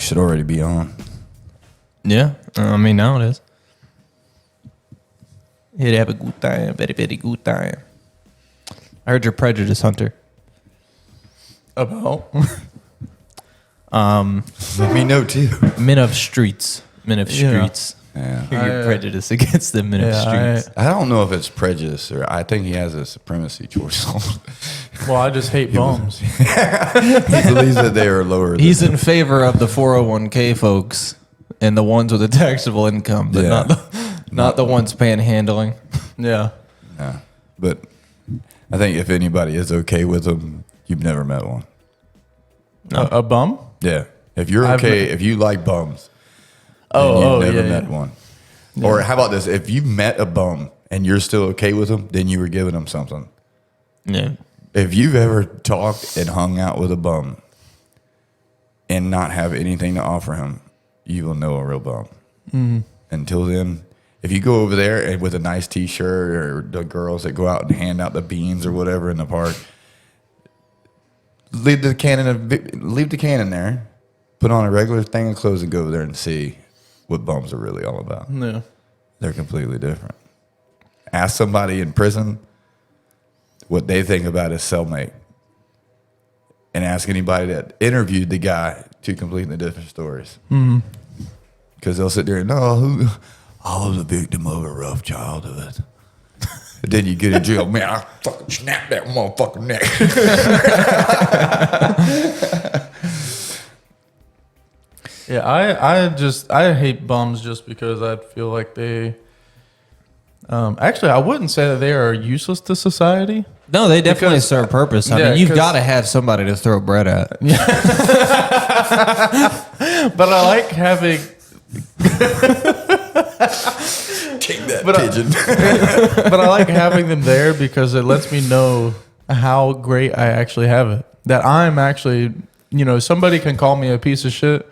should already be on. Yeah, I mean, now it is. You'd have a good time, very, very good time. I heard you're Prejudice Hunter. About? Let me know too. Men of Streets. Men of Streets. Yeah. You're prejudice against the Men of Streets. I don't know if it's prejudice or I think he has a supremacy choice. Well, I just hate bums. He believes that they are lower. He's in favor of the 401k folks and the ones with a taxable income, but not the ones panhandling. Yeah. Yeah. But I think if anybody is okay with them, you've never met one. No. A bum? Yeah. If you're okay, if you like bums, you've never met one. Yeah. Or how about this? If you met a bum and you're still okay with them, then you were giving them something. Yeah. If you've ever talked and hung out with a bum and not have anything to offer him, you will know a real bum. Mm-hmm. Until then, if you go over there and with a nice T-shirt or the girls that go out and hand out the beans or whatever in the park, leave the can in there, put on a regular thing of clothes and go over there and see what bums are really all about. Yeah. They're completely different. Ask somebody in prison what they think about his cellmate. And ask anybody that interviewed the guy, two completely different stories. Because they'll sit there and, I was a victim of a rough childhood. And then you get in jail, man, I fucking snap that motherfucking neck. Yeah, I hate bums just because I feel like they. Actually, I wouldn't say that they are useless to society. No, they definitely serve purpose. I mean, you've got to have somebody to throw bread at. But I like having. Take that pigeon. But I like having them there because it lets me know how great I actually have it. That I'm actually, somebody can call me a piece of shit.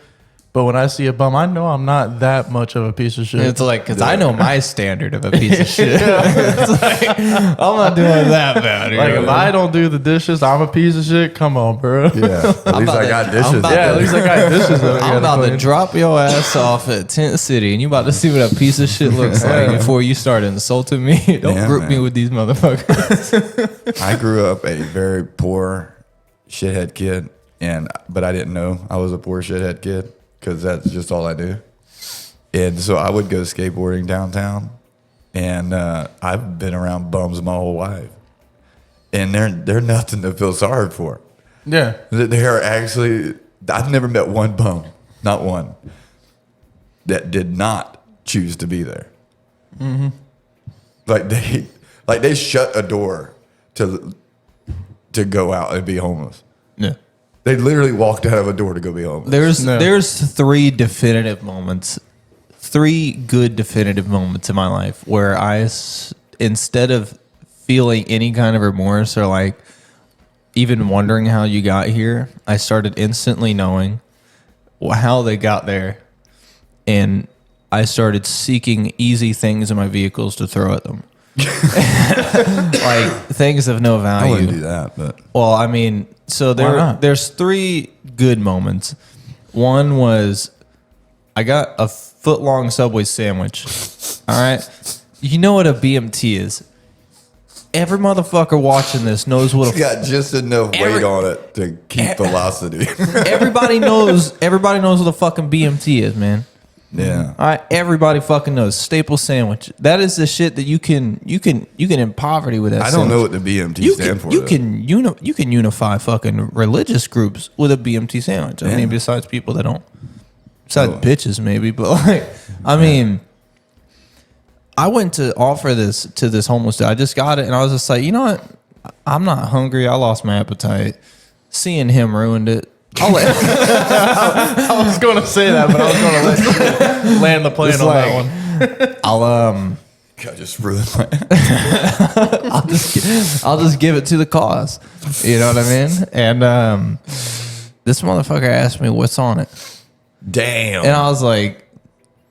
But when I see a bum, I know I'm not that much of a piece of shit. It's like, because I know my standard of a piece of shit. It's like, I'm not doing that bad. Like, if I don't do the dishes, I'm a piece of shit. Come on, bro. Yeah, at least I got dishes. At least I got dishes. I'm about to drop your ass off at Tent City, and you about to see what a piece of shit looks like before you start insulting me. Don't group me with these motherfuckers. I grew up a very poor shithead kid, but I didn't know I was a poor shithead kid. Because that's just all I do. And so I would go skateboarding downtown. And I've been around bums my whole life. And they're nothing to feel sorry for. Yeah. They are actually, I've never met one bum, not one, that did not choose to be there. Mm-hmm. Like they shut a door to go out and be homeless. Yeah. They literally walked out of a door to go be homeless. There's three good definitive moments in my life where instead of feeling any kind of remorse or like even wondering how you got here, I started instantly knowing how they got there, and I started seeking easy things in my vehicles to throw at them. Like things of no value. I wouldn't do that, but I mean, so there's three good moments. One was I got a foot-long Subway sandwich. All right, you know what a BMT is. Every motherfucker watching this knows what it's got just enough weight on it to keep velocity. Everybody knows what a fucking BMT is, man. Yeah. All right, everybody fucking knows staple sandwich. That is the shit that you can in poverty with that. I don't know what the BMT stand for. You can unify fucking religious groups with a BMT sandwich. I mean, besides people that don't, besides bitches maybe, but like, I mean, I went to offer this to this homeless dude. I just got it, and I was just like, you know what? I'm not hungry. I lost my appetite. Seeing him ruined it. I was going to say that, but I was going to let you land the plane on that one. I just ruined my. I'll just give it to the CoS. You know what I mean? And this motherfucker asked me what's on it. Damn. And I was like,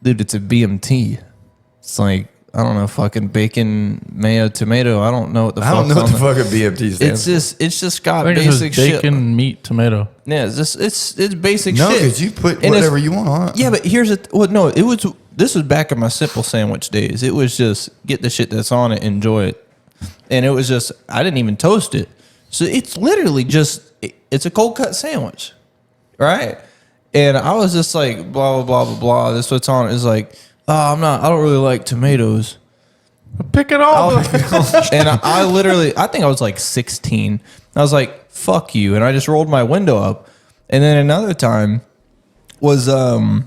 dude, it's a BMT. It's like I don't know, fucking bacon, mayo, tomato. I don't know what the I don't know what the fuck. fucking BMT stands It's just got I think it's basic just shit. bacon, meat, tomato. Yeah, it's basic No, shit. because you put And whatever you want on it. Yeah, but here's this was back in my simple sandwich days. It was just get the shit that's on it, enjoy it. And it was just, I didn't even toast it. So it's literally just, it's a cold cut sandwich, right? And I was just like, blah, blah, blah, blah, blah. This what's on it. It's like, I don't really like tomatoes. Pick it off. And I literally, I think I was like 16. I was like, fuck you. And I just rolled my window up. And then another time was, I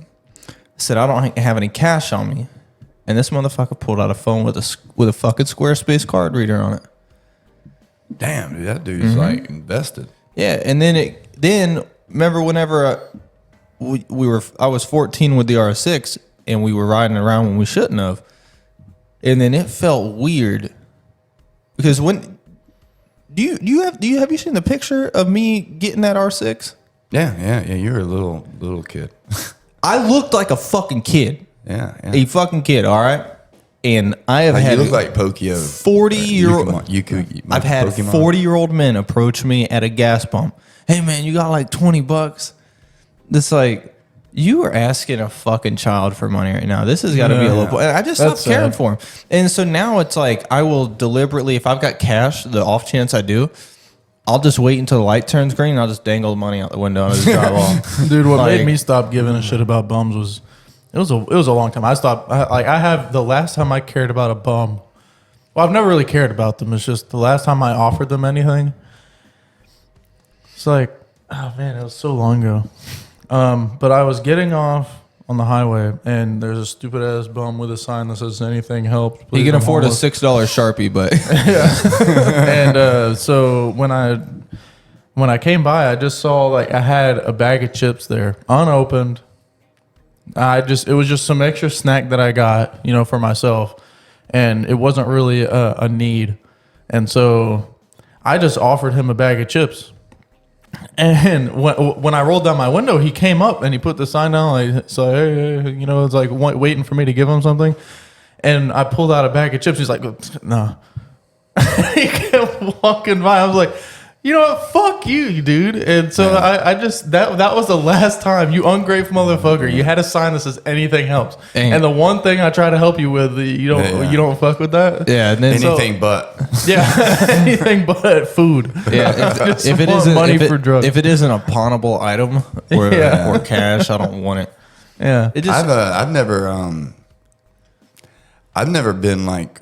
said, I don't have any cash on me. And this motherfucker pulled out a phone with a fucking Squarespace card reader on it. Damn, dude, that dude's like invested. Yeah. And then remember whenever I was 14 with the R6 and we were riding around when we shouldn't have. And then it felt weird because when have you seen the picture of me getting that R6? Yeah. You're a little kid. I looked like a fucking kid. Yeah. A fucking kid, all right? And I have Like, had you look like Pokio. 40-year-old I've had Pokemon. 40-year-old men approach me at a gas pump. Hey man, you got like $20? It's like you are asking a fucking child for money right now. This has got to be a little. I just stopped caring for him, and so now it's like I will deliberately, if I've got cash, the off chance I do, I'll just wait until the light turns green. And I'll just dangle the money out the window and just drive off. Dude, what made me stop giving a shit about bums was it was a long time. I stopped. I have the last time I cared about a bum. Well, I've never really cared about them. It's just the last time I offered them anything. It's like, oh man, it was so long ago. But I was getting off on the highway, and there's a stupid ass bum with a sign that says "Anything helps." You can I'm afford a homeless." $6 Sharpie, but And so when I came by, I just saw like I had a bag of chips there, unopened. It was just some extra snack that I got, for myself, and it wasn't really a need, and so I just offered him a bag of chips. And when I rolled down my window, he came up and he put the sign down, like, so hey, it's like waiting for me to give him something. And I pulled out a bag of chips. He's like, no. He kept walking by. I was like, you know what? Fuck you, dude. And so I just that was the last time, you ungrateful motherfucker. You had a sign that says anything helps. Dang. And the one thing I try to help you with, you don't fuck with that. yeah, and then Anything but. Yeah, anything but food. Yeah, if it want isn't money if it, for drugs. if it isn't a pawnable item or cash, I don't want it. Yeah. It just I've never been like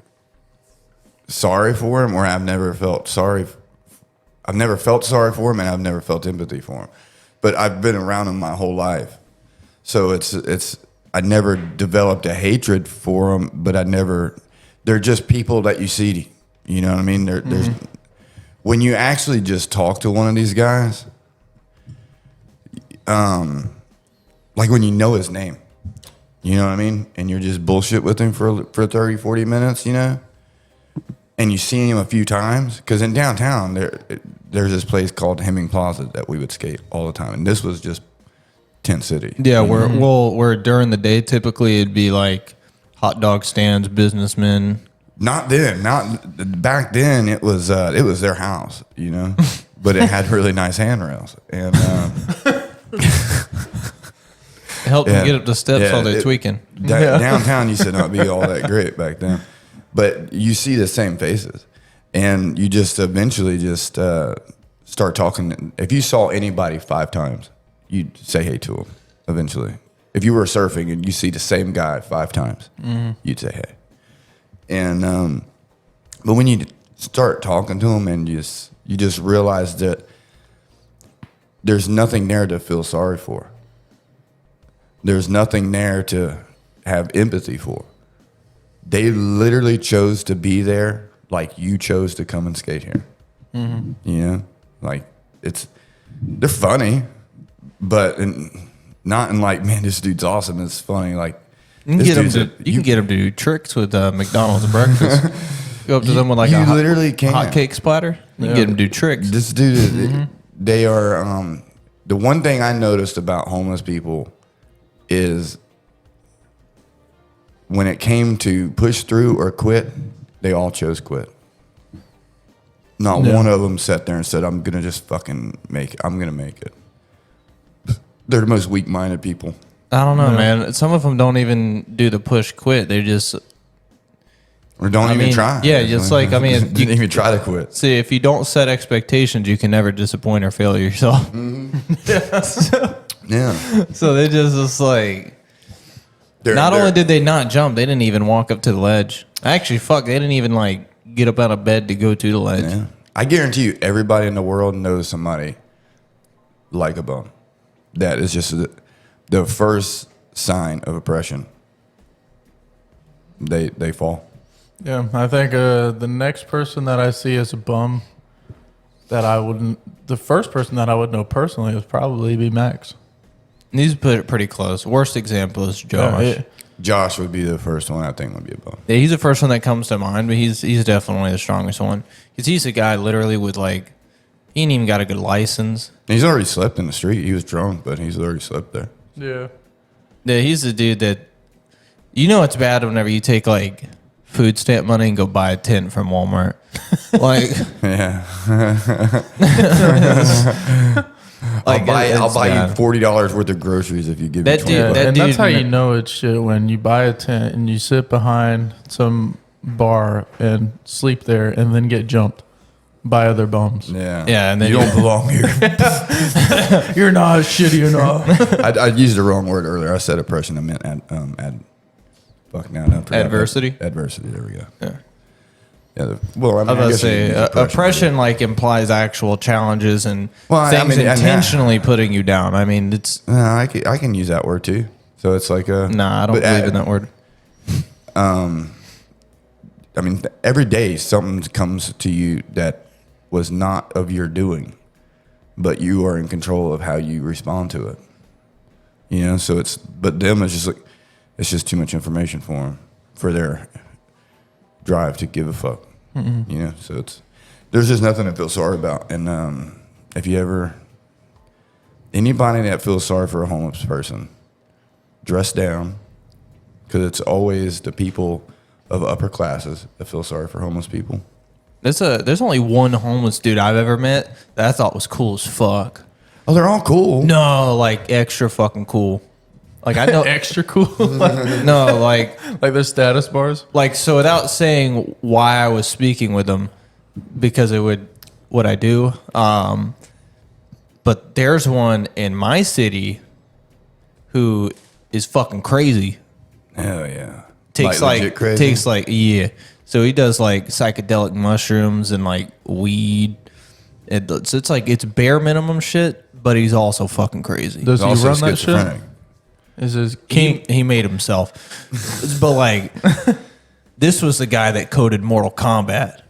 sorry for him, or I've never felt sorry for him, and I've never felt empathy for him. But I've been around him my whole life, so I never developed a hatred for him. But they're just people that you see. You know what I mean? There's when you actually just talk to one of these guys, like when you know his name, you know what I mean? And you're just bullshit with him for 30, 40 minutes, and you see him a few times. Because in downtown, there's this place called Hemming Plaza that we would skate all the time. And this was just tent city. yeah, where during the day typically it'd be like hot dog stands, businessmen. Not then. Not back then. It was their house, but it had really nice handrails, and Help them get up the steps while they're tweaking. Downtown used to not be all that great back then, but you see the same faces, and you just eventually just start talking. If you saw anybody 5 times, you'd say hey to them. Eventually, if you were surfing and you see the same guy 5 times, you'd say hey. And but when you start talking to him, and you just realize that there's nothing there to feel sorry for. There's nothing there to have empathy for. They literally chose to be there like you chose to come and skate here. Like they're funny, but not in like, man, this dude's awesome. It's funny. Like, You can get them to do tricks with McDonald's breakfast. Go up to them with like a literally can. hot cake splatter. You can get them to do tricks. This dude, they are. The one thing I noticed about homeless people is when it came to push through or quit, they all chose quit. Not one of them sat there and said, I'm going to just fucking make it. I'm going to make it. They're the most weak-minded people. I don't know, man. Some of them don't even do the push quit. They just... Or don't even try. Yeah, just like, I mean... didn't even try to quit. See, if you don't set expectations, you can never disappoint or fail yourself. Yeah. So they just like... They're- only did they not jump, they didn't even walk up to the ledge. Actually, fuck, they didn't even like get up out of bed to go to the ledge. Yeah. I guarantee you, everybody in the world knows somebody like a bum. That is just the first sign of oppression. They fall. Yeah, I think the next person that I see as a bum that I wouldn't, the first person that I would know personally would probably be Max. He's put it pretty close. Worst example is Josh. Josh would be the first one I think would be a bum. Yeah, he's the first one that comes to mind, but he's definitely the strongest one. Because he's a guy literally with like, he ain't even got a good license. He's already slept in the street. He was drunk, but he's already slept there. Yeah. Yeah, he's the dude that, you know it's bad whenever you take like food stamp money and go buy a tent from Walmart. Like, Yeah. like I'll buy you bad. $40 worth of groceries if you give That me $20. dude- that And that's dude- how you know it's shit, when you buy a tent and you sit behind some bar and sleep there and then get jumped by other bums. Yeah. Yeah, and then you don't belong here. You're not shitty enough. I used the wrong word earlier. I said oppression. I meant fuck now. I forgot. Adversity? Adversity. There we go. Yeah. Yeah. Well, I mean, I was about to guess you say, can use oppression like implies actual challenges and Well, I things mean, and intentionally putting you down. I mean, it's I can use that word too. So it's like a. nah. I don't but, believe in that word. I mean, every day something comes to you that was not of your doing, but you are in control of how you respond to it. You know, so but them is just like, it's just too much information for them, for their drive to give a fuck. Mm-hmm. You know, so there's just nothing to feel sorry about. And if you ever, anybody that feels sorry for a homeless person, dress down, because it's always the people of upper classes that feel sorry for homeless people. There's only one homeless dude I've ever met that I thought was cool as fuck. Oh, they're all cool. No, like extra fucking cool. Like I know Extra cool. no, like Like their status bars. so without saying why I was speaking with them, because it would what I do. But there's one in my city who is fucking crazy. Hell yeah. Takes legit crazy? yeah. So he does like psychedelic mushrooms and like weed. So it's like it's bare minimum shit, but he's also fucking crazy. Does he Also run that shit? schizophrenic. Is his He made himself. But like this was the guy that coded Mortal Kombat.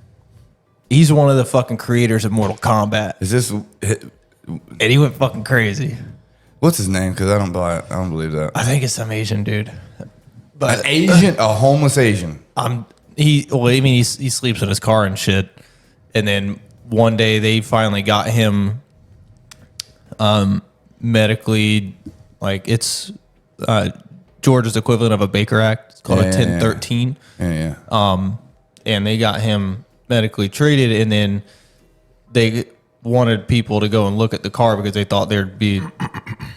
He's one of the fucking creators of Mortal Kombat. Is this And he went fucking crazy. what's his name? Because I don't buy it. I don't believe that. I think it's some Asian dude. But An Asian, a homeless Asian. he sleeps in his car and shit. And then one day they finally got him medically, like it's Georgia's equivalent of a Baker Act. It's called a 1013. Yeah. And they got him medically treated, and then they wanted people to go and look at the car because they thought there'd be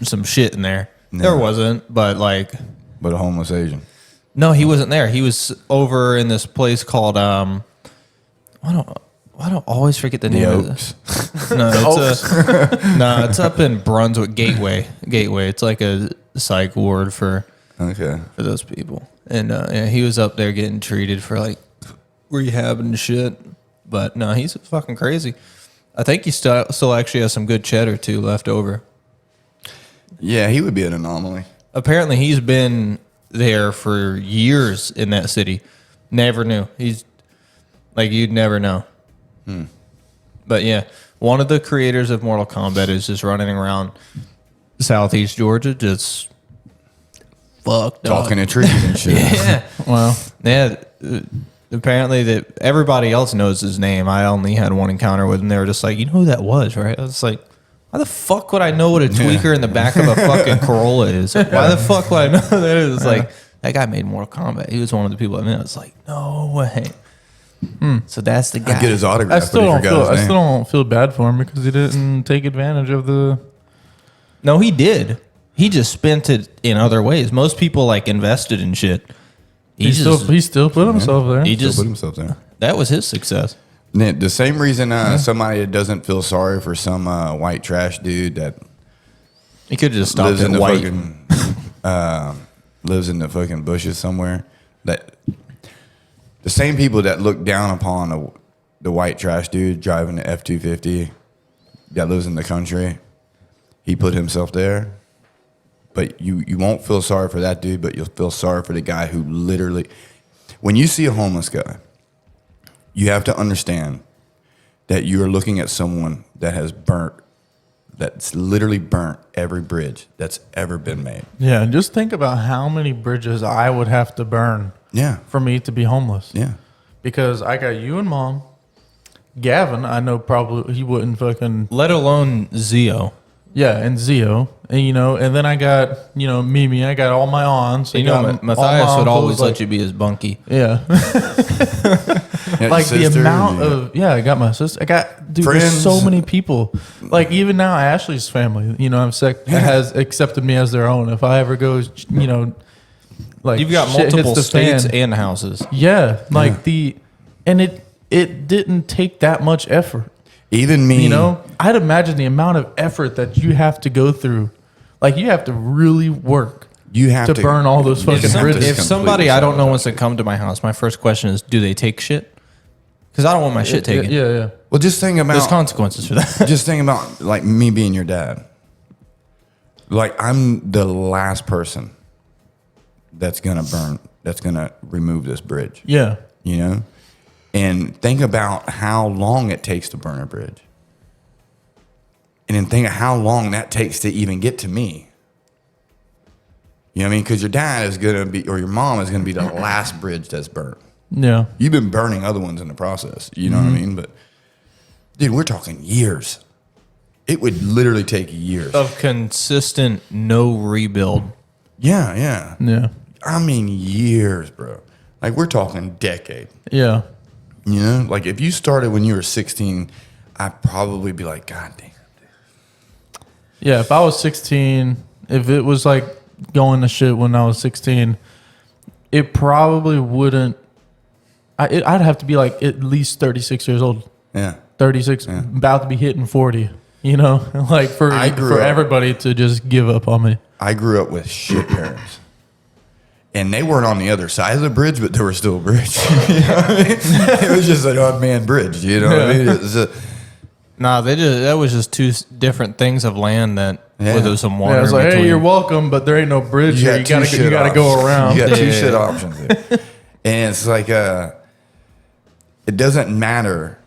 some shit in there. There wasn't, but like But a homeless Asian. no, he wasn't there. He was over in this place called I don't always forget the The name of Oaks. it. No, it's up in Brunswick Gateway. It's like a psych ward for Okay. those people. And yeah, he was up there getting treated for like rehab and shit. But no, he's fucking crazy. I think he still actually has some good cheddar too left over. Yeah, he would be an anomaly. Apparently, he's been there for years in that city. Never knew. He's like, you'd never know. But yeah, one of the creators of Mortal Kombat is just running around Southeast Georgia, just fucked up. Talking to trees and shit. Yeah. Well, Yeah. Apparently, that everybody else knows his name. I only had one encounter with him. They were just like, you know who that was, right? I was like, why the fuck would I know what a tweaker in the back of a fucking Corolla is? Why the fuck would I know who that is? It's like, That guy made Mortal Kombat. He was one of the people I was like, no way. So that's the guy. I get his autograph, I still but he don't forgot feel. his I still name. don't feel bad for him because he didn't take advantage of the. No, he did. He just spent it in other ways. Most people like invested in shit. He still put himself there. He Still just put himself there. that was his success. The same reason somebody doesn't feel sorry for some white trash dude that He could have just stopped lives in at the white. fucking lives in the fucking bushes somewhere. That the same people that look down upon the white trash dude driving the F-250 that lives in the country, he put himself there. But you won't feel sorry for that dude, but you'll feel sorry for the guy who literally, when you see a homeless guy, you have to understand that you are looking at someone that has that's literally burnt every bridge that's ever been made. Yeah, just think about how many bridges I would have to burn Yeah. for me to be homeless. Yeah. Because I got you and Mom. Gavin, I know probably he wouldn't fucking. Let alone Zio. Yeah, and Zio. And, and then I got, Mimi. I got all my aunts. I got all my Matthias would always uncles, let you be his bunkie. Yeah. Yeah, Like the sister, amount yeah. of, I got my sister. I got, dude, Friends. there's so many people. Like even now, Ashley's family, has accepted me as their own. If I ever go, like You've got shit hits multiple the states fan. and houses. Yeah, like and it didn't take that much effort. Even me. I'd imagine the amount of effort that you have to go through. Like you have to really work You have to burn all those fucking If bridges. It's If completely somebody I don't know sabotage. wants to come to my house, my first question is, do they take shit? Because I don't want my shit taken. Yeah. Well, just think about There's consequences for that. just think about like me being your dad. Like I'm the last person that's gonna remove this bridge. Yeah. And think about how long it takes to burn a bridge. And then think of how long that takes to even get to me. You know what I mean? Because your dad is gonna be, or your mom is gonna be the last bridge that's burnt. Yeah. You've been burning other ones in the process. You know what I mean? But dude, we're talking years. It would literally take years. Of consistent no rebuild. Yeah, yeah. Yeah. I mean years, bro. Like we're talking decade. Yeah. Like if you started when you were 16, I'd probably be like, God damn. Yeah. If I was 16, if it was like going to shit when I was 16, it probably wouldn't. I'd have to be like at least 36 years old. Yeah. 36, about to be hitting 40. Like for I grew up- everybody to just give up on me. I grew up with shit parents. And they weren't on the other side of the bridge, but there was still a bridge. You know what I mean? It was just an unmanned bridge. You know what I mean? It was Nah, that was just two different things of land that where there was some water Yeah, it's in like, between. hey, you're welcome, but there ain't no bridge here. You two gotta shit go options. around. You got two Yeah. shit options there. And it's like, it doesn't matter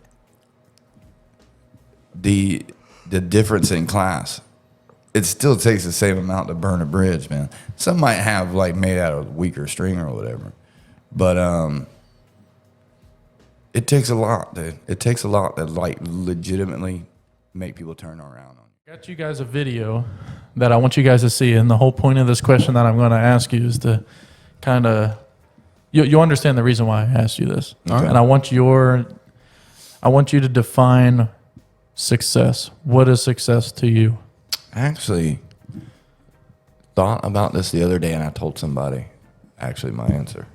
the difference in class. It still takes the same amount to burn a bridge, man. Some might have like made out of weaker string or whatever, but it takes a lot, dude. It takes a lot to like legitimately make people turn around on you. Got you guys a video that I want you guys to see, and the whole point of this question that I'm going to ask you is to kind of you understand the reason why I asked you this, Okay. and I want you to define success. What is success to you? I actually thought about this the other day, and I told somebody actually my answer.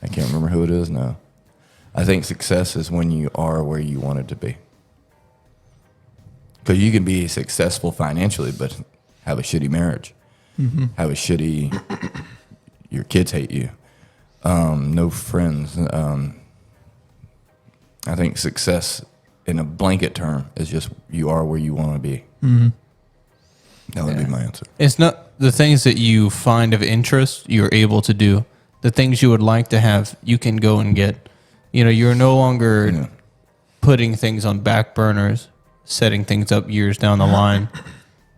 I can't remember who it is now. I think success is when you are where you wanted to be. Because you can be successful financially, but have a shitty marriage, have a shitty, your kids hate you, no friends. I think success in a blanket term is just you are where you want to be. That would be my answer. It's not the things that you find of interest you're able to do. The things you would like to have, you can go and get. You're no longer putting things on back burners, setting things up years down the line.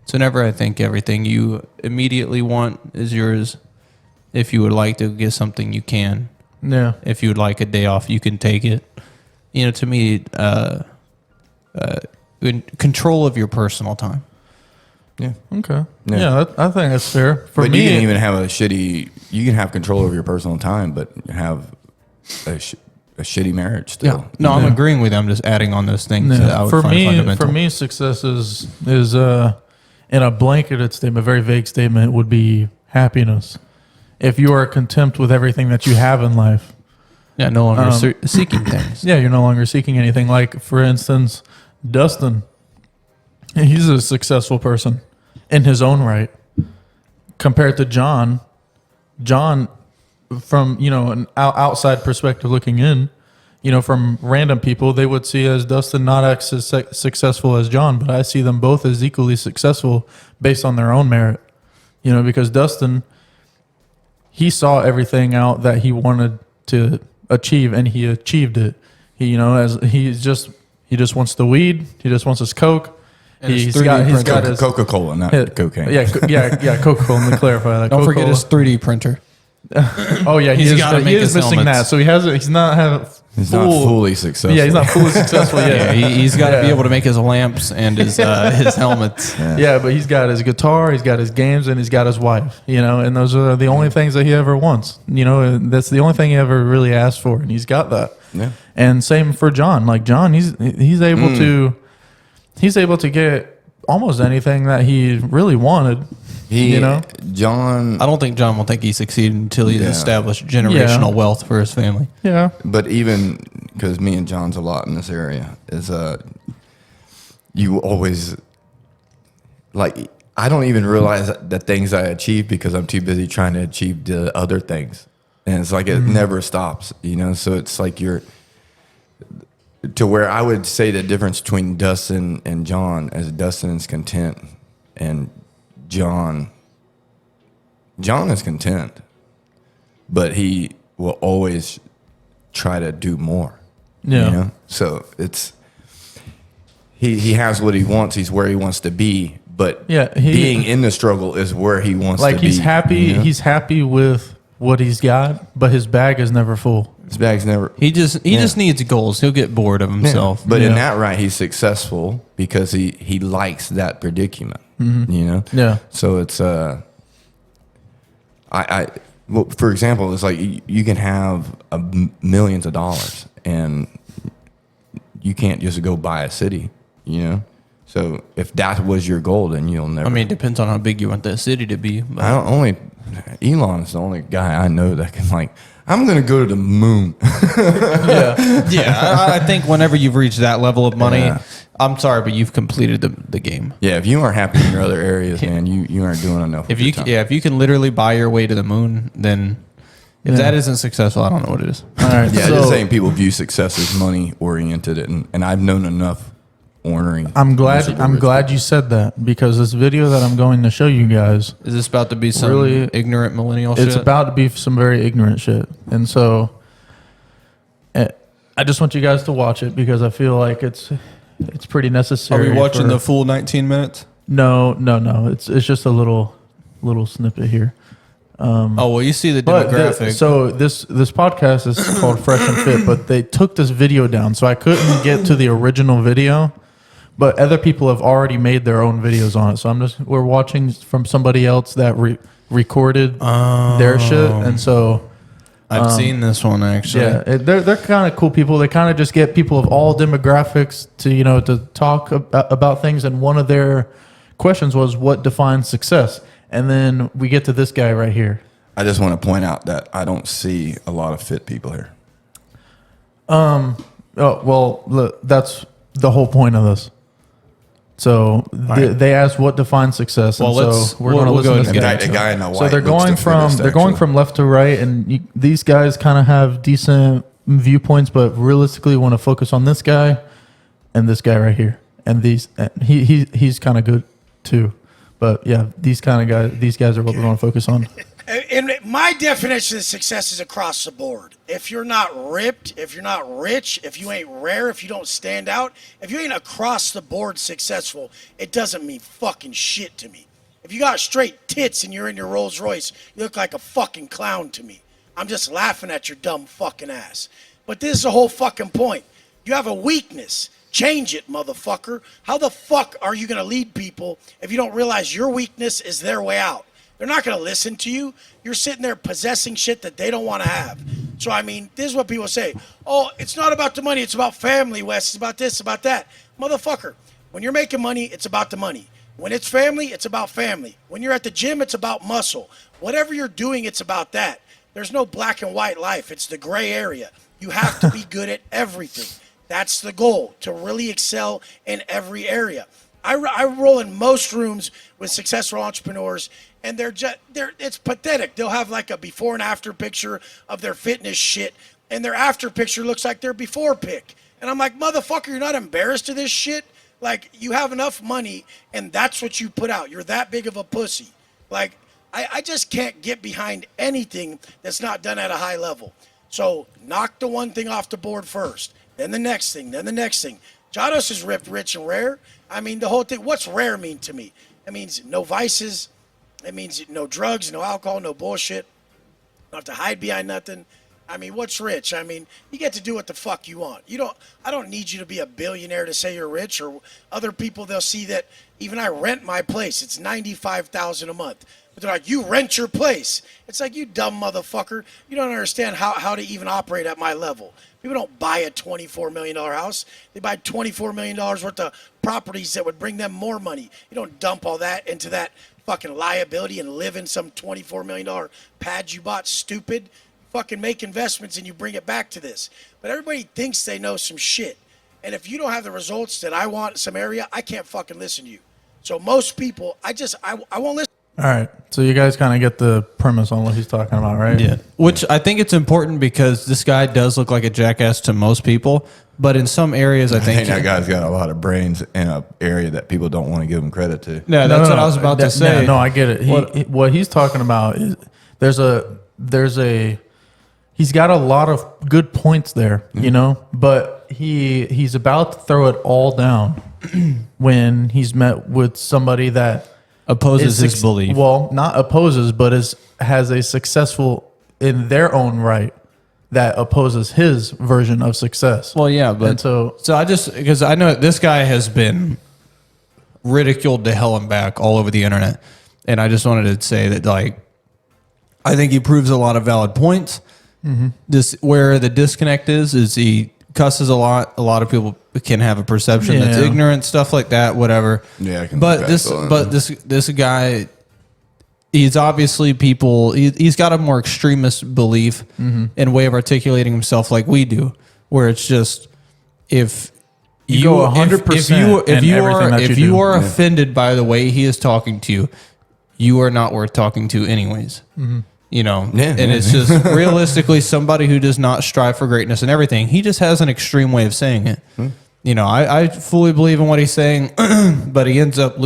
So whenever I think everything you immediately want is yours. If you would like to get something, you can. Yeah. If you would like a day off, you can take it. To me, in control of your personal time. Yeah. Okay. Yeah. Yeah, I think that's fair. For But me, you can even have you can have control over your personal time, but have a shitty marriage still. Yeah. No, I'm agreeing with you. I'm just adding on those things that I would find fundamental. For me, success is in a blanketed statement, a very vague statement, would be happiness. If you are content with everything that you have in life, Yeah, no longer seeking things. yeah, you're no longer seeking anything. Like, for instance, Dustin, he's a successful person in his own right. Compared to John, from, an outside perspective looking in, from random people, they would see as Dustin not as successful as John, but I see them both as equally successful based on their own merit. Because Dustin, he saw everything out that he wanted to achieve, and he achieved it. He just wants the weed, he just wants his coke. And his He's 3D got his Coca-Cola, not cocaine. Yeah, Coca-Cola. Let me clarify that. Don't forget Coca-Cola. his 3D printer. Oh yeah, He's gotta make his missing helmets. that. So he's not fully successful. Yeah, he's not fully successful yet. Yeah, he's got to be able to make his lamps and his helmets. Yeah, but he's got his guitar, he's got his games, and he's got his wife. And those are the only things that he ever wants. And that's the only thing he ever really asked for, and he's got that. Yeah. And same for John. Like John, he's able to get almost anything that he really wanted. John. I don't think John will think he succeeded until he's established generational wealth for his family. Yeah. But even because me and John's a lot in this area is you always like I don't even realize the things I achieve because I'm too busy trying to achieve the other things, and it's like it never stops. So it's like you're to where I would say the difference between Dustin and John as Dustin is content and John is content, but he will always try to do more. Yeah. So it's he has what he wants. He's where he wants to be, but being in the struggle is where he wants to be. Like he's happy. He's happy with what he's got, but his bag is never full. His bag's never. He just needs goals. He'll get bored of himself. Yeah. But in that right, he's successful because he likes that predicament. Yeah. So it's well, for example, it's like you can have millions of dollars and you can't just go buy a city. So if that was your goal, then you'll never. I mean, it depends on how big you want that city to be. But. Elon is the only guy I know that can I'm going to go to the moon. Yeah. I think whenever you've reached that level of money, I'm sorry, but you've completed the game. Yeah, if you aren't happy in your other areas, man, you aren't doing enough. If you can literally buy your way to the moon, then if that isn't successful, I don't know what it is. All right. Yeah, so just saying people view success as money oriented, and I've known enough ornery. I'm glad you said that, because this video that I'm going to show you guys, Is this about to be some Really, ignorant millennial shit? it's about to be some very ignorant shit. And so I just want you guys to watch it because I feel like it's pretty Are necessary. we watching for- the full 19 minutes? No. It's just a little snippet here. Oh, well, you see the But demographic. so this podcast is called Fresh and Fit, but they took this video down, so I couldn't get to the original video. But other people have already made their own videos on it, so we're watching from somebody else that recorded their shit, and so I've seen this one, actually. yeah, they're kind of cool people. They kind of just get people of all demographics to talk about things, and one of their questions was, what defines success? And then we get to this guy right here. I just want to point out that I don't see a lot of fit people here. Oh, well, look, that's the whole point of this. So they asked what defines success. Well, and let's- so we're going to we'll listen go to and this get guy. A guy in a white. So they're looks going the from fittest, left to right, and these guys kind of have decent viewpoints, but realistically, want to focus on this guy and this guy right here, and he's kind of good too. But yeah, these guys are what we're going to focus on. And my definition of success is across the board. If you're not ripped, if you're not rich, if you ain't rare, if you don't stand out, if you ain't across the board successful, it doesn't mean fucking shit to me. If you got straight tits and you're in your Rolls Royce, you look like a fucking clown to me. I'm just laughing at your dumb fucking ass. But this is the whole fucking point. You have a weakness. Change it, motherfucker. How the fuck are you going to lead people if you don't realize your weakness is their way out? They're not going to listen to you. You're sitting there possessing shit that they don't want to have. So, I mean, this is what people say. Oh, it's not about the money. It's about family, Wes. It's about this, about that. Motherfucker, when you're making money, it's about the money. When it's family, it's about family. When you're at the gym, it's about muscle. Whatever you're doing, it's about that. There's no black and white life. It's the gray area. You have to be good at everything. That's the goal, to really excel in every area. I roll in most rooms with successful entrepreneurs, and it's pathetic. They'll have like a before and after picture of their fitness shit, and their after picture looks like their before pic. And I'm like, motherfucker, you're not embarrassed of this shit? Like, you have enough money, and that's what you put out. You're that big of a pussy. Like, I just can't get behind anything that's not done at a high level. So knock the one thing off the board first, then the next thing, then the next thing. Jados is ripped, rich, and rare. I mean, the whole thing. What's rare mean to me? It means no vices. It means no drugs, no alcohol, no bullshit. Don't have to hide behind nothing. I mean, what's rich? I mean, you get to do what the fuck you want. I don't need you to be a billionaire to say you're rich, or other people, they'll see that even I rent my place. It's $95,000 a month. But they're like, you rent your place. It's like, you dumb motherfucker. You don't understand how to even operate at my level. People don't buy a $24 million house. They buy $24 million worth of properties that would bring them more money. You don't dump all that into that fucking liability and live in some $24 million pad you bought, stupid. Fucking make investments and you bring it back to this. But everybody thinks they know some shit. And if you don't have the results that I want in some area, I can't fucking listen to you. So most people, I won't listen. All right. So you guys kind of get the premise on what he's talking about, right? Yeah. Which I think it's important because this guy does look like a jackass to most people, but in some areas, I think that guy's got a lot of brains in an area that people don't want to give him credit to. Yeah, that's what I was about to say. No, I get it. What he's talking about is he's got a lot of good points there, you know, but he's about to throw it all down when he's met with somebody that opposes his belief. Well, not opposes, but has a successful in their own right that opposes his version of success. Well, yeah, but so I just, because I know this guy has been ridiculed to hell and back all over the internet, and I just wanted to say that, like, I think he proves a lot of valid points. Mm-hmm. This where the disconnect is he cusses a lot. A lot of people can have a perception that's ignorant, stuff like that, whatever. Yeah, I can this guy, he's obviously he's got a more extremist belief and way of articulating himself like we do, where it's just if you go 100%, if you are offended by the way he is talking to you, you are not worth talking to anyways. Mm-hmm. You know, it's just realistically somebody who does not strive for greatness and everything. He just has an extreme way of saying it. You know, I fully believe in what he's saying, but he ends up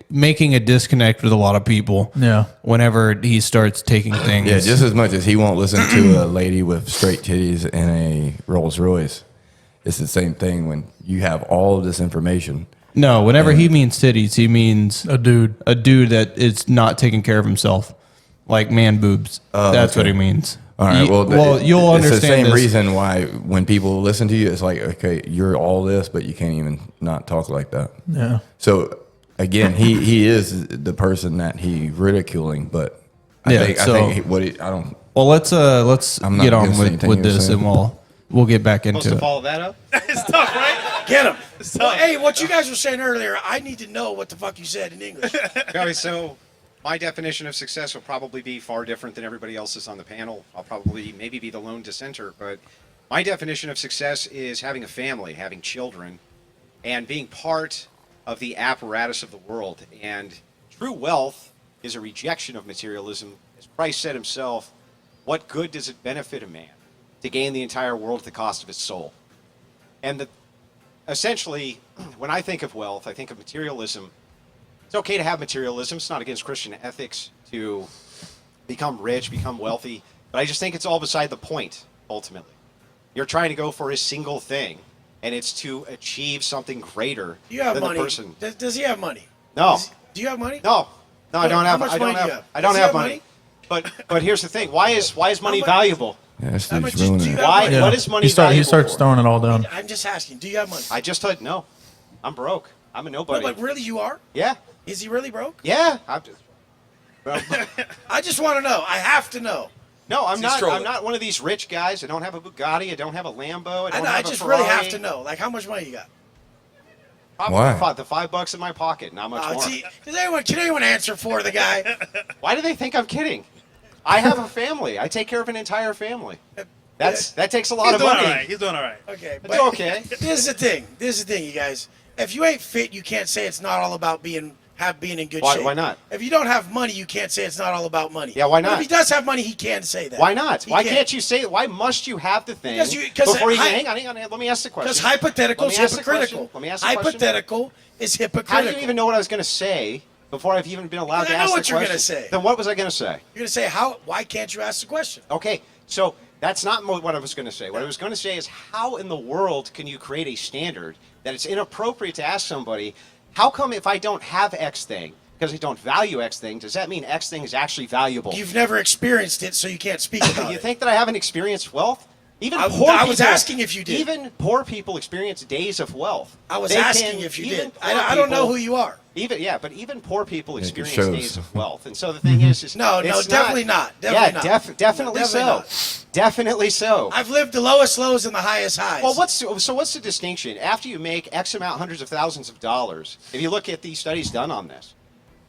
making a disconnect with a lot of people. Yeah. Whenever he starts taking things. Yeah, just as much as he won't listen to a lady with straight titties and a Rolls Royce. It's the same thing when you have all of this information. No, whenever he means titties, he means a dude that is not taking care of himself. Like man boobs. That's what he means. All right. You'll understand. It's the same this. reason why when people listen to you, it's like, okay, you're all this, but you can't even not talk like that. Yeah. So again, he is the person that he ridiculing, but I don't. Well, let's get on with this, and we'll get back into it. Follow that up. It's tough, right? Get him. Well, hey, what you guys were saying earlier, I need to know what the fuck you said in English. Okay, so my definition of success will probably be far different than everybody else's on the panel. I'll probably maybe be the lone dissenter, but my definition of success is having a family, having children, and being part of the apparatus of the world. And true wealth is a rejection of materialism. As Christ said himself, what good does it benefit a man to gain the entire world at the cost of his soul? And essentially, when I think of wealth, I think of materialism. It's okay to have materialism. It's not against Christian ethics to become rich, become wealthy. But I just think it's all beside the point, ultimately. You're trying to go for a single thing, and it's to achieve something greater than money. The person. Does he have money? No. Do you have money? No. No, I don't have. How much money do you have? I don't have money. But here's the thing. Why is money valuable? Yeah, this How dude's much do ruining you it. have Why? money? What is money He valuable starts for? throwing it all down. I'm just asking. Do you have money? I just told no. I'm broke. I'm a No, nobody. but really, you are? Yeah. Is he really broke? Yeah. I'm just, well, I just want to know. I have to know. no, I'm He's not. trolling. I'm not one of these rich guys. I don't have a Bugatti. I don't have a Lambo. I don't I have just a Ferrari. really have to know. Like, how much money you got? Probably Why? the $5 in my pocket. Not much more. See, can anyone answer for the guy? Why do they think I'm kidding? I have a family. I take care of an entire family. That takes a lot He's of doing money. all right. He's doing all right. Okay, It's okay. This is the thing. This is the thing, you guys. If you ain't fit, you can't say it's not all about being in good Why- shape. why not? If you don't have money, you can't say it's not all about money. Yeah, why But not? if he does have money, he can say that. Why not? He Why can't you say? Why must you have the thing Because before you? hi- Hang on. Let me ask the question. Because hypothetical Let is me ask the hypocritical. question. Let me ask the question. Hypothetical is How hypocritical. do you even know what I was going to say before I've even been allowed to I know ask what the you're question? gonna say. Then what was I going to say? You're gonna say why can't you ask the question? Okay, so that's not what I was going to say. What I was going to say is how in the world can you create a standard that it's inappropriate to ask somebody, how come if I don't have X thing, because I don't value X thing, does that mean X thing is actually valuable? You've never experienced it, so you can't speak about You it. think that I haven't experienced wealth? Even I poor was people- asking if you did. Even poor people experience days of wealth. I was They asking can- if you even did. poor I don't know people- who you are. But even poor people it experience shows. days of wealth, and so the thing is No, it's definitely not. Definitely not. definitely No, so. definitely Definitely so. I've lived the lowest lows and the highest highs. Well, what's the distinction? After you make X amount, hundreds of thousands of dollars, if you look at these studies done on this,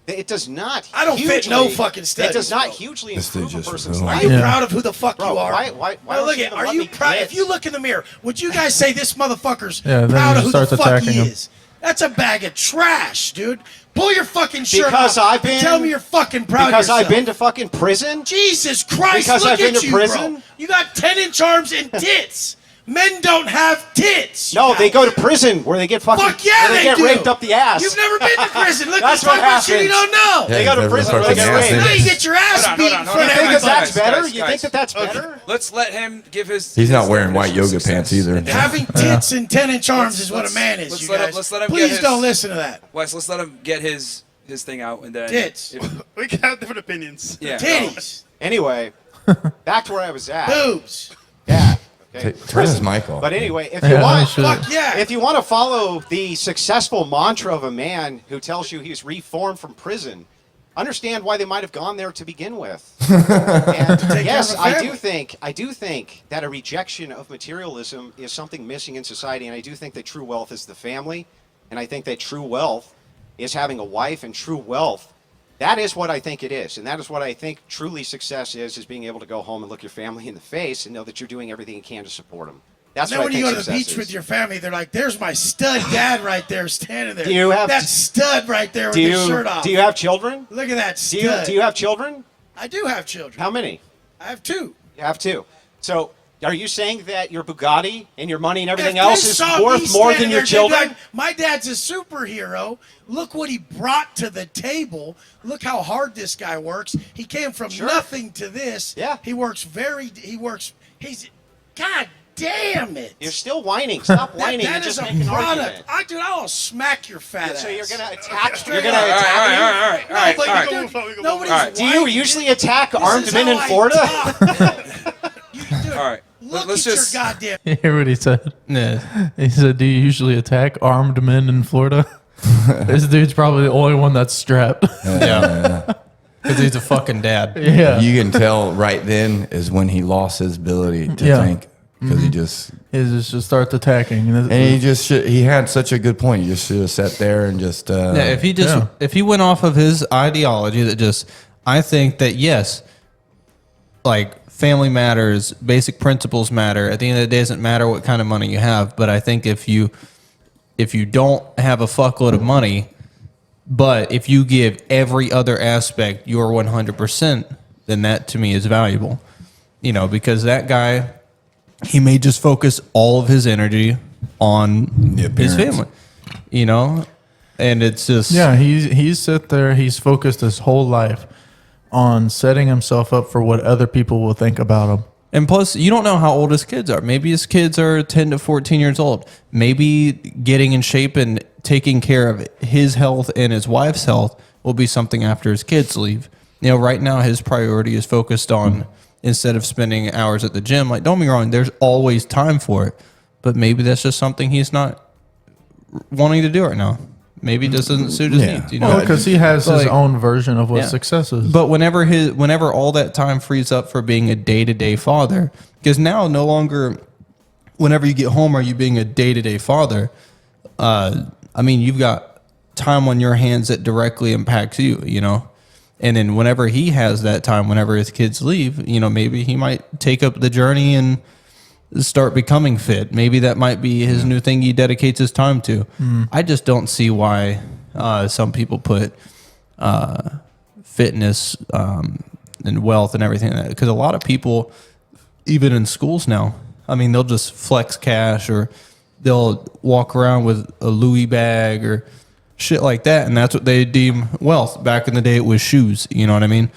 it does not. I don't fit no fucking studies, It does not bro. hugely This dude improve a just person's ruined Are life. you Yeah. proud of who the fuck Bro, you are? why Well, don't look you at, even are let you me proud? kids? If you look in the mirror, would you guys say this motherfucker's Yeah, then proud he of who the starts fuck attacking he him. is? That's a bag of trash, dude. Pull your fucking shirt Because off. I've been- Tell me you're fucking proud Because of yourself. I've been to fucking prison. Jesus Christ, Because look I've been at to you, prison? bro. You got 10-inch arms and tits. Men don't have tits. you No, they guys. go to prison where they get fucking. Fuck yeah, where they get do. raped up the ass. You've never been to prison. Look, That's you're talking what about shit you happens. don't know. They go to never prison where they fucking get asked raped. Now you get your ass Hold on, beat hold in on, front of You think that everybody. that's better? Guys, You think that that's Okay, better? let's let him give his. He's his not wearing white definition of yoga pants success. either. Having tits and 10-inch arms is what a let's- man is, let's you let him- guys. let's let him get Please his- don't listen to that. Wes, let's let him get his thing out and then. Tits. if- We can have different opinions. yeah. Titties. Anyway, back to where I was at. Boobs. Yeah. Okay. Turn his mic off. But anyway, if Yeah, you no want, shit. Fuck yeah. if you want to follow the successful mantra of a man who tells you he's reformed from prison, understand why they might have gone there to begin with. And take yes, care of a I family. do think that a rejection of materialism is something missing in society, and I do think that true wealth is the family, and I think that true wealth is having a wife, and true wealth, that is what I think it is, and that is what I think truly success is being able to go home and look your family in the face and know that you're doing everything you can to support them. That's Then what when I you think go to the success beach is. with your family, they're like, "There's my stud dad right there, standing there. Do you have- that stud right there with Do his shirt you off? do you have children? Look at that Do stud. you have children? I do have children. How many? I have two. You have two. So are you saying that your Bugatti and your money and everything If else they is saw me worth more than standing your there, they'd be children? like, my dad's a superhero. Look what he brought to the table. Look how hard this guy works. He came from Sure. nothing to this. Yeah. He's, God damn it. You're still whining. Stop That- whining that and is just a make an product. argument. Dude, I'll smack your fat ass. So you're gonna attack. Straight You're gonna up. All right, attack all me? right, all right, all right, But all right. dude, nobody's All right. Do you whining. usually attack This armed is men how in I Florida? talk. Dude, All right. Look Let's at just. your goddamn. You hear what he said? Yeah. He said, "Do you usually attack armed men in Florida?" This dude's probably the only one that's strapped. Yeah. Because he's a fucking dad. Yeah, You can tell right then is when he lost his ability to Yeah. think because he just he just starts attacking. and he just he had such a good point. He just should have sat there and just Yeah, if he went off of his ideology that just, I think that yes, like family matters, basic principles matter. At the end of the day, it doesn't matter what kind of money you have. But I think if you don't have a fuckload of money, but if you give every other aspect your 100%, then that to me is valuable. You know, because that guy, he may just focus all of his energy on The his appearance. family. You know, and it's just yeah. He's sit there. He's focused his whole life on setting himself up for what other people will think about him. And plus, you don't know how old his kids are. Maybe his kids are 10 to 14 years old. Maybe getting in shape and taking care of his health and his wife's health will be something after his kids leave. You know, right now his priority is focused on instead of spending hours at the gym. Like, don't be wrong, there's always time for it, but maybe that's just something he's not wanting to do right now. Maybe it just doesn't suit his needs. You know, Well, because he has his Like- own version of what Yeah. success is. But whenever all that time frees up for being a day-to-day father, because now no longer, whenever you get home, are you being a day-to-day father? I mean, you've got time on your hands that directly impacts you, you know? And then whenever he has that time, whenever his kids leave, you know, maybe he might take up the journey and start becoming fit. Maybe that might be his new thing he dedicates his time to. I just don't see why some people put fitness and wealth and everything in that. Because a lot of people, even in schools now, I mean, they'll just flex cash or they'll walk around with a Louis bag or shit like that, and that's what they deem wealth. Back in the day, it was shoes. You know what I mean?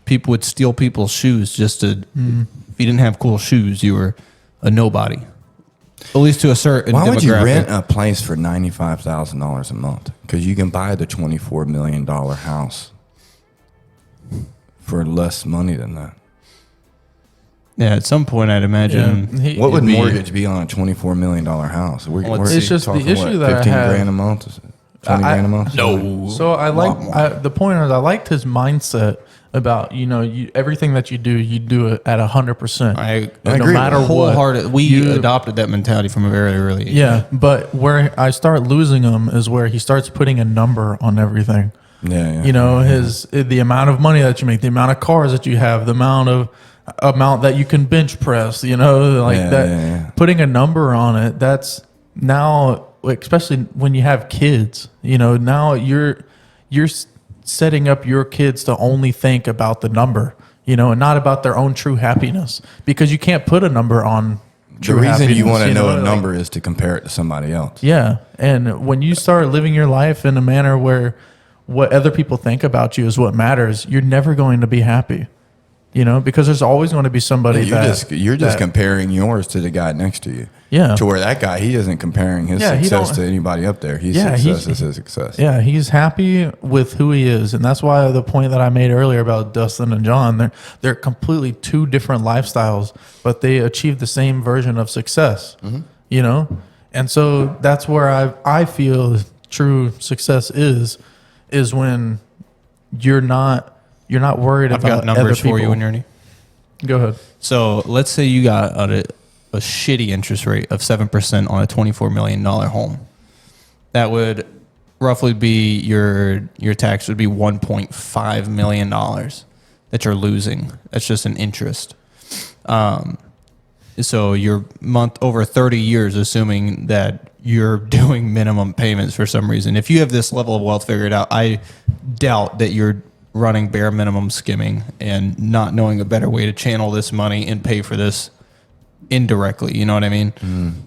People would steal people's shoes just to. If you didn't have cool shoes, you were a nobody. At least to a certain. Why would you demographic. rent a place for $95,000 a month? Because you can buy the $24 million house for less money than that. Yeah, at some point, I'd imagine. He- What would it'd be- mortgage be on a $24 million house? It's just the talking, issue that I 15 have- grand a month? 20 grand a month? No. So I like the point is I liked his mindset about everything that you do it at 100%. I no agree. matter what. wholehearted. We you- adopted that mentality from a very early age. Yeah, but where I start losing him is where he starts putting a number on everything. Yeah. You know, the amount of money that you make, the amount of cars that you have, the amount that you can bench press, you know, like Yeah, that. yeah. Putting a number on it, that's now, especially when you have kids, you know, now you're setting up your kids to only think about the number, you know, and not about their own true happiness, because you can't put a number on The true reason happiness, you want to know a like- number is to compare it to somebody else. yeah. And when you start living your life in a manner where what other people think about you is what matters, you're never going to be happy. You know, because there's always going to be somebody You're just that- comparing yours to the guy next to you. Yeah. To where that guy, he isn't comparing his Yeah, he success don't- to anybody up there. His Yeah, success is his success. Yeah, he's happy with who he is, and that's why the point that I made earlier about Dustin and John, they're completely two different lifestyles, but they achieve the same version of success. You know, and so that's where I feel true success is when you're not worried I've about got numbers other people. for you when you're ready. Go ahead. So let's say you got a shitty interest rate of 7% on a $24 million home. That would roughly be your tax would be $1.5 million that you're losing. That's just an interest. So your month over 30 years, assuming that you're doing minimum payments for some reason. If you have this level of wealth figured out, I doubt that you're running bare minimum skimming and not knowing a better way to channel this money and pay for this indirectly. You know what I mean?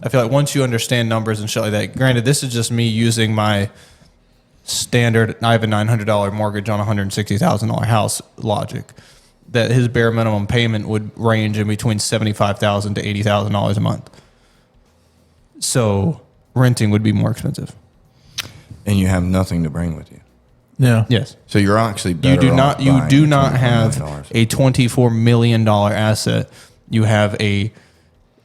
I feel like once you understand numbers and shit like that, granted, this is just me using my standard, I have a $900 mortgage on a $160,000 house logic, that his bare minimum payment would range in between $75,000 to $80,000 a month. So renting would be more expensive. And you have nothing to bring with you. Yeah. Yes. So you're actually You better do off not. You buying do a not $24 have million. a $24 million asset. You have a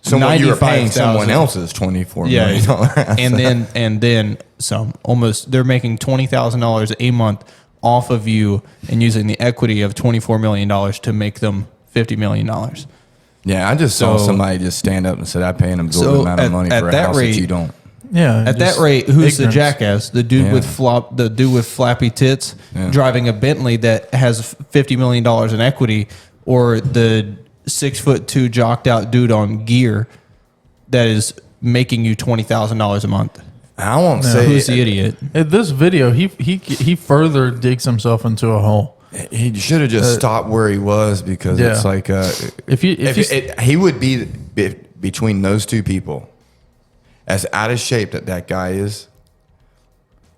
Someone you were paying 95,000 someone else's $24 Yeah, million asset. and then some. Almost, they're making $20,000 a month off of you and using the equity of $24 million to make them $50 million. Yeah, I just saw So- somebody just stand up and said, "I pay an absorbent So amount of at- money at for a that house rate- that you don't." Yeah. At just that rate, who's the ignorance. jackass? The dude Yeah. with flappy tits Yeah. driving a Bentley that has $50 million in equity, or the 6'2" jocked out dude on gear that is making you $20,000 a month? I won't say Who's the idiot? In this video, he further digs himself into a hole. He should have just stopped where he was, because Yeah. it's like If you he would be between those two people, as out of shape that guy is.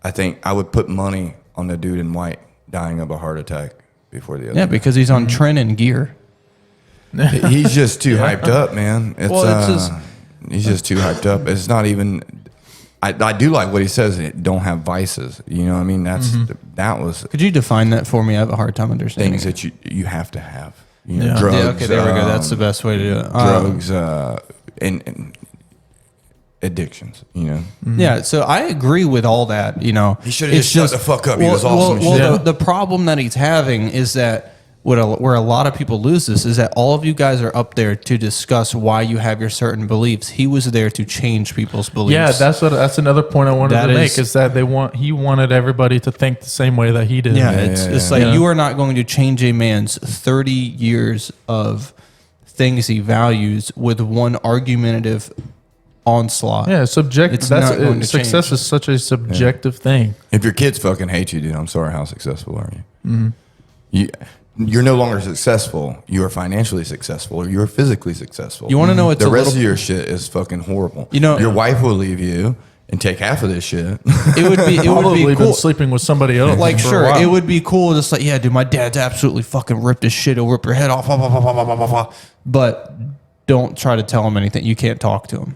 I think I would put money on the dude in white dying of a heart attack before the other. Yeah, because he's on trend and gear. He's just too hyped up, man. It's, Well, it's just- he's just too hyped up. It's not even. I do like what he says. Don't have vices. You know what I mean? That was Could you define that for me? I have a hard time understanding. things that you have to have. You know, Yeah. drugs. Yeah, okay, there we go. That's the best way to do it. Drugs and addictions. You know, Yeah, so I agree with all that. You know, He should've just shut the fuck up. He was awesome as Well, shit. the problem that he's having is that where a lot of people lose this is that all of you guys are up there to discuss why you have your certain beliefs. He was there to change people's beliefs. Yeah, that's another point I wanted That to make is- is that he wanted everybody to think the same way that he did. Yeah, it's like yeah. you are not going to change a man's 30 years of things he values with one argumentative onslaught. Yeah, subjective. It's not going to Success change. is such a subjective thing. if your kids fucking hate you, dude, I'm sorry. How successful are you? You're no longer successful. You are financially successful, or you're physically successful. You wanna know what's the a rest little- of your shit is fucking horrible. You know- your wife will leave you and take half of this shit. It would be Probably been cool. sleeping with somebody else. Like, for a sure, while. it would be cool. Just like, yeah, dude, my dad's absolutely fucking ripped his shit. He'll rip your head off. Blah, blah, blah, blah, blah, blah, blah. But don't try to tell him anything. You can't talk to him.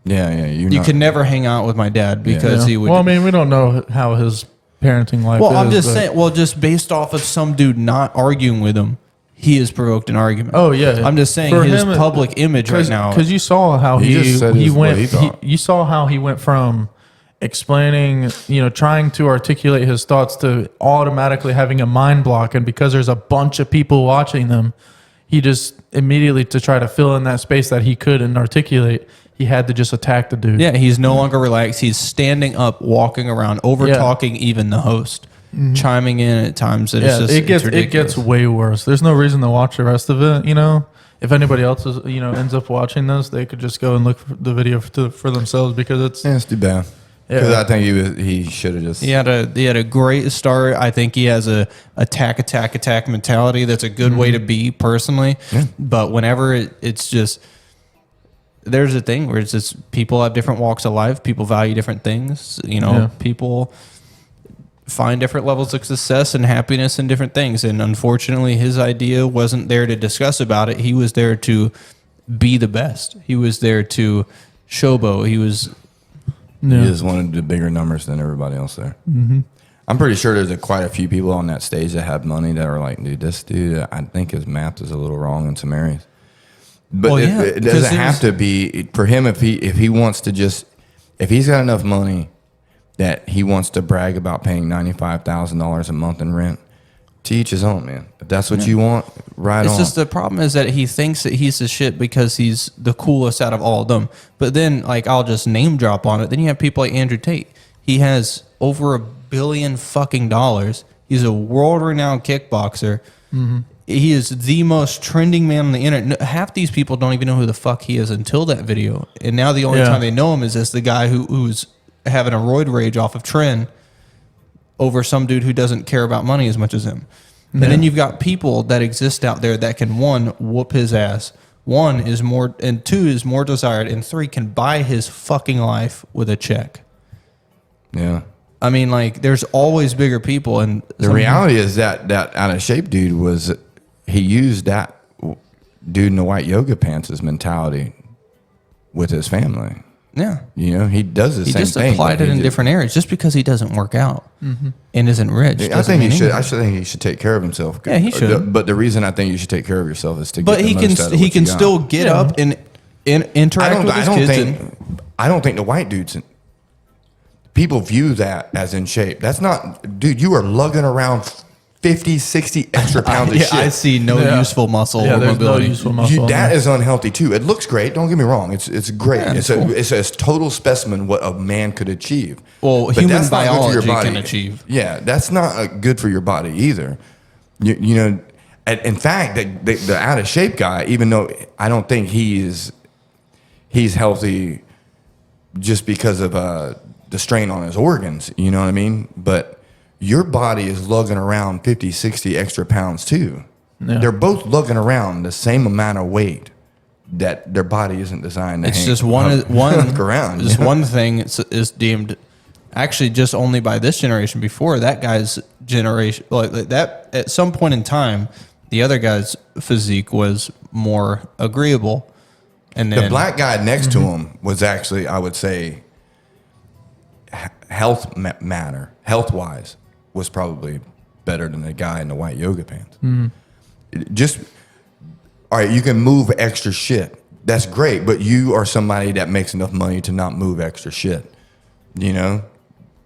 yeah. You can never hang out with my dad because Yeah. he would. Well, I mean, we don't know how his parenting life well, is. I'm just but- saying. Well, just based off of some dude not arguing with him, he has provoked an argument. Oh yeah, I'm just saying For his him, public image right now. because you saw how He just said he what went. he thought. You saw how he went from explaining, trying to articulate his thoughts to automatically having a mind block, and because there's a bunch of people watching them, he just immediately to try to fill in that space that he couldn't articulate, he had to just attack the dude. Yeah, he's no longer relaxed. He's standing up, walking around, over talking even the host, chiming in at times. That Yeah, it's just, it gets it's ridiculous. way worse. There's no reason to watch the rest of it. If anybody else is ends up watching this, they could just go and look for the video for themselves because it's Yeah, it's too bad. Because Yeah. I think he should have just. He had a great start. I think he has a attack mentality. That's a good way to be personally. But whenever it's just there's a thing where it's just people have different walks of life. People value different things. Yeah. People find different levels of success and happiness in different things. And unfortunately, his idea wasn't there to discuss about it. He was there to be the best. He was there to showboat. He was. He just wanted the bigger numbers than everybody else there. Mm-hmm. I'm pretty sure there's quite a few people on that stage that have money that are like, dude, this dude, I think his math is a little wrong in some areas. But Well, it, yeah, it 'cause doesn't there's- have to be for him if he wants to just if he's got enough money that he wants to brag about paying $95,000 a month in rent. To each his own, man. If that's what you want, right It's on. just the problem is that he thinks that he's the shit because he's the coolest out of all of them. But then, like, I'll just name drop on it. Then you have people like Andrew Tate. He has over $1 billion fucking dollars. He's a world renowned kickboxer. He is the most trending man on the internet. Half these people don't even know who the fuck he is until that video. And now the only Yeah. time they know him is as the guy who's having a roid rage off of trend over some dude who doesn't care about money as much as him. And then you've got people that exist out there that can, one, whoop his ass. One is more, and two is more desired, and three can buy his fucking life with a check. yeah. I mean, like, there's always bigger people, and The reality is that out of shape dude he used that dude in the white yoga pants as mentality with his family. yeah, He does the he same just thing. applied but it he in just- different areas. Just because he doesn't work out and isn't rich, I doesn't think he mean should. anything. I should think he should take care of himself. Yeah, he should. But the reason I think you should take care of yourself is to. But get the he can most out of he what can you got. still get up and interact with his kids. I don't think the white dudes. People view that as in shape. That's not, dude. You are lugging around 50, 60 extra pounds of Yeah, shit. I see no Yeah. useful muscle Yeah, or there's no mobility. useful muscle. You, in that there. is unhealthy too. It looks great. Don't get me wrong. It's great. Yeah, it's it's a cool. it's a total specimen what a man could achieve. Well, But human that's not good for your biology can body. achieve. Yeah, that's not good for your body either. You know, in fact, the out of shape guy, even though I don't think he's healthy just because of the strain on his organs. You know what I mean? But your body is lugging around 50, 60 extra pounds too. Yeah. They're both lugging around the same amount of weight that their body isn't designed to It's hang- just one lug around. Just you know? one thing is deemed actually just only by this generation. Before that guy's generation, like that, at some point in time, the other guy's physique was more agreeable. And then The black guy next to him was actually, I would say, health wise, was probably better than the guy in the white yoga pants. just all right. You can move extra shit. That's great, but you are somebody that makes enough money to not move extra shit. You know,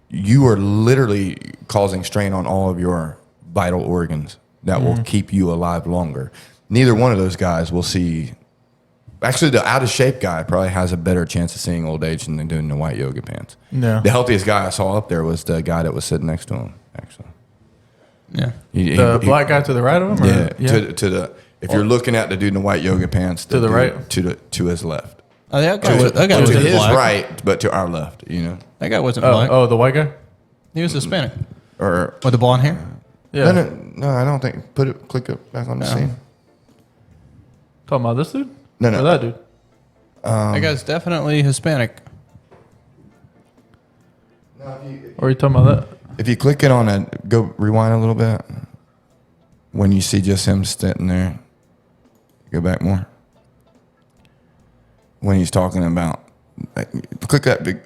you are literally causing strain on all of your vital organs that will keep you alive longer. Neither one of those guys will see. Actually, the out of shape guy probably has a better chance of seeing old age than doing the white yoga pants. Yeah. The healthiest guy I saw up there was the guy that was sitting next to him. Actually, Yeah. The black guy to the right of him? Or? Yeah, to the. If you're looking at the dude in the white yoga pants, To the dude right? to his left, Oh, that guy was to wasn't his black. right, but to our left. You know, That guy wasn't black. Oh, the white guy? He was Hispanic or with the blonde hair. Yeah. no, I don't think. Click it back on the scene. Talking about this dude? No, no. Or that dude? That guy's definitely Hispanic. Or are you talking about that? If you click it on it, go rewind a little bit. When you see just him sitting there, go back more. When he's talking about, click that big,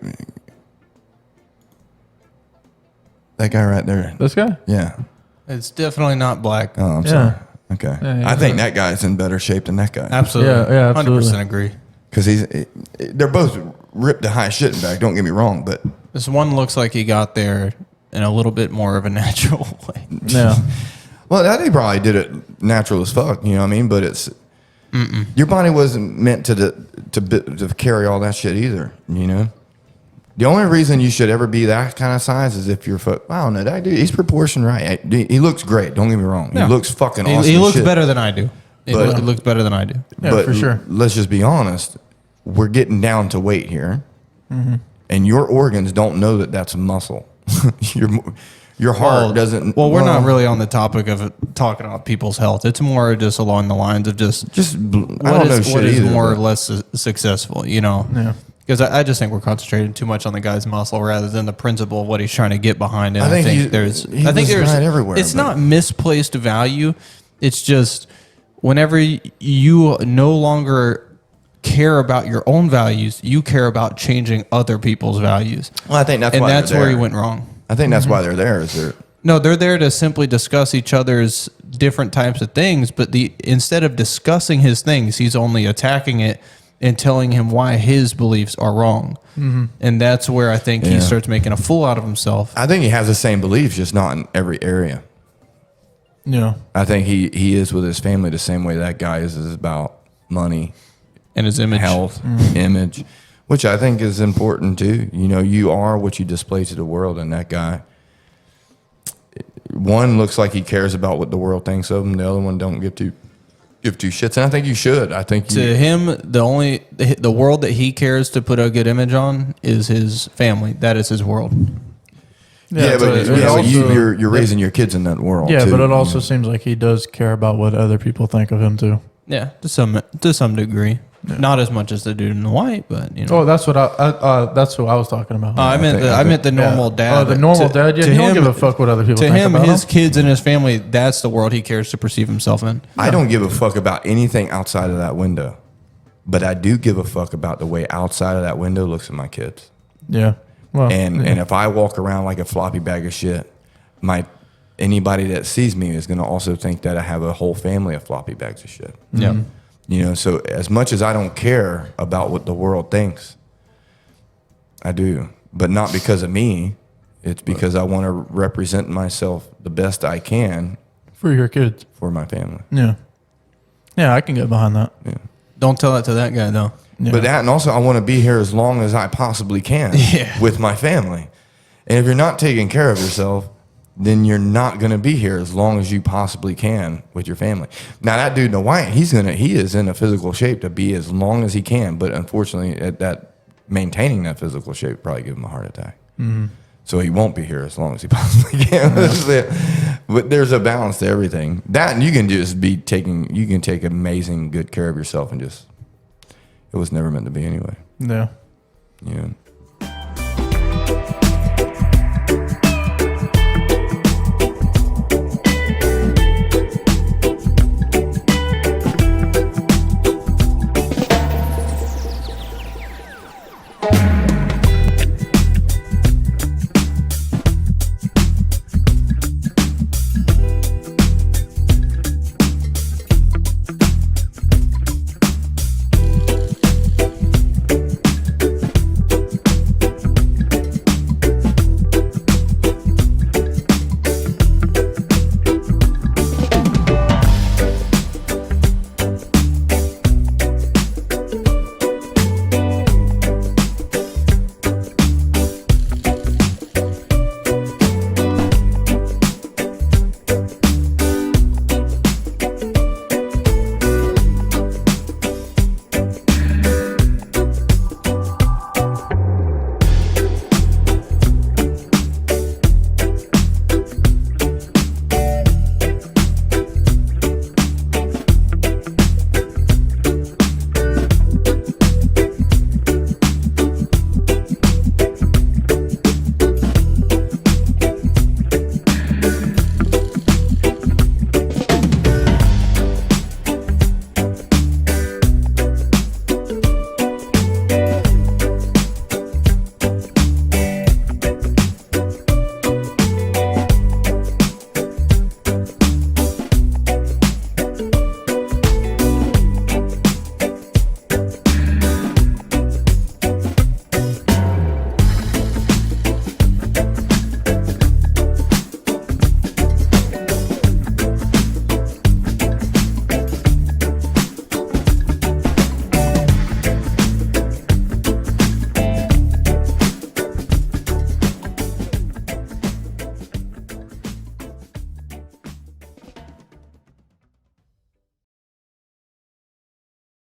that guy right there. This guy? Yeah. It's definitely not black. Oh, I'm Yeah. sorry. Okay. Yeah, I think that guy's in better shape than that guy. Absolutely. Yeah, absolutely. 100% agree. Because they're both ripped to high shit in back. Don't get me wrong, but This one looks like he got there in a little bit more of a natural way. Yeah. well, that he probably did it natural as fuck. You know what I mean? But it's your body wasn't meant to carry all that shit either. You know, the only reason you should ever be that kind of size is if you're I don't know, that dude, he's proportioned right. He looks great. Don't get me wrong. Yeah. He looks fucking He, awesome. he as looks shit. better than I do. He But- looks better than I do. Yeah, but for sure. Let's just be honest. We're getting down to weight here, and your organs don't know that that's muscle. your heart doesn't. Well, we're not really on the topic of talking about people's health. It's more just along the lines of just I don't what know is shit what is either, more or but- less successful. You know. Yeah. Because I just think we're concentrating too much on the guy's muscle rather than the principle of what he's trying to get behind it. I think he there's was right everywhere, It's but- not misplaced value. It's just whenever you no longer care about your own values, you care about changing other people's values. Well, I think that's And why that's they're where he there. went wrong. I think that's why they're there. Is they're No, they're there to simply discuss each other's different types of things, but instead of discussing his things, he's only attacking it and telling him why his beliefs are wrong. And that's where I think he Yeah. starts making a fool out of himself. I think he has the same beliefs, just not in every area. Yeah. I think he is with his family the same way that guy is about money, And his image. health, image, which I think is important too. You know, you are what you display to the world, and that guy, one looks like he cares about what the world thinks of him. The other one don't give two shits, and I think you should. I think To him, the world that he cares to put a good image on is his family. That is his world. but also- you're raising your kids in that world. Yeah, too, but it you also know. seems like he does care about what other people think of him too. Yeah, to some degree. Not as much as the dude in the white, but you know. Oh, that's what that's who I was talking about. I meant the normal dad. Oh, the normal dad. Yeah, to he don't him- give a fuck what other people To think him, about his him. kids and his family, that's the world he cares to perceive himself in. I don't give a fuck about anything outside of that window, but I do give a fuck about the way outside of that window looks at my kids. Yeah. Well, And if I walk around like a floppy bag of shit, anybody that sees me is going to also think that I have a whole family of floppy bags of shit. Yeah. You know, so as much as I don't care about what the world thinks, I do, but not because of me. It's because I want to represent myself the best I can for your kids. for my family. Yeah. Yeah, I can get behind that. Don't tell that to that guy though. Yeah. But that, and also I want to be here as long as I possibly can with my family. And if you're not taking care of yourself, then you're not going to be here as long as you possibly can with your family. Now that dude in the white, he is in a physical shape to be as long as he can, but unfortunately at that maintaining that physical shape probably give him a heart attack. So he won't be here as long as he possibly can. But there's a balance to everything. That, and you can just you can take amazing good care of yourself, and just, it was never meant to be anyway. Yeah. You know?